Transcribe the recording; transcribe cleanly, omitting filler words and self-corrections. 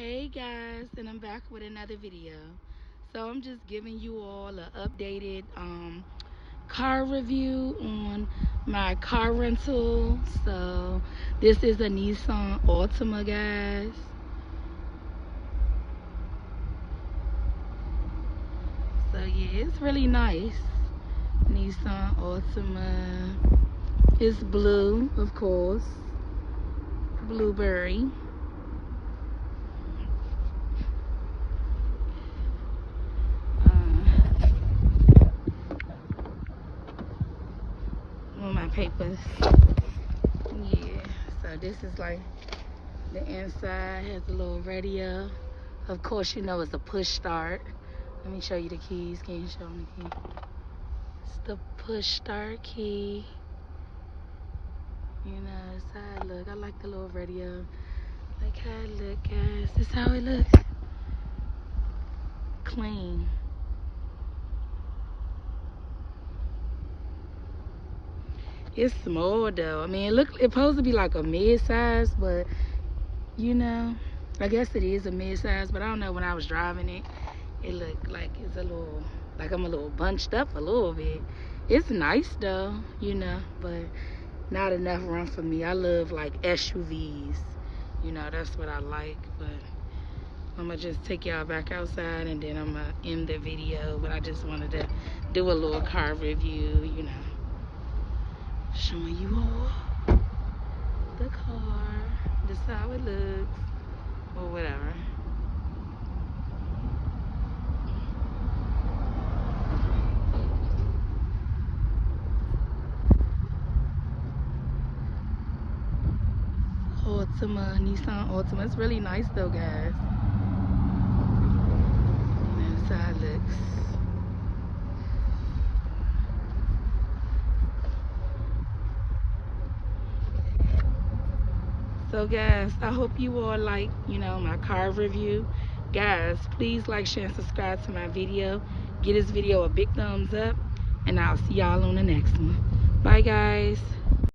Hey guys, and I'm back with another video. So I'm just giving you all an updated car review on my car rental. So this is a Nissan Altima, guys. So yeah, it's really nice. Nissan Altima. It's blue, of course. Blueberry. On my papers. Yeah, so this is like the inside. Has a little radio. Of course, you know it's a push start. Let me show you the keys. Can you show me the key? It's the push start key. You know, it's how it look. I like the little radio. Like how it look, guys. This is how it look. Clean. It's small though. I mean, it's supposed to be like a mid-size, but you know, I guess it is a mid-size. But I don't know. When I was driving it, it looked like it's a little, like I'm a little bunched up a little bit. It's nice though, you know, but not enough room for me. I love like SUVs, you know, that's what I like. But I'm gonna just take y'all back outside and then I'm gonna end the video. But I just wanted to do a little car review, you know, showing you all the car. This is how it looks, or whatever. Altima, Nissan Altima. It's really nice though, guys. And that's how it looks. So guys, I hope you all like, you know, my car review. Guys, please like, share, and subscribe to my video. Give this video a big thumbs up, and I'll see y'all on the next one. Bye guys.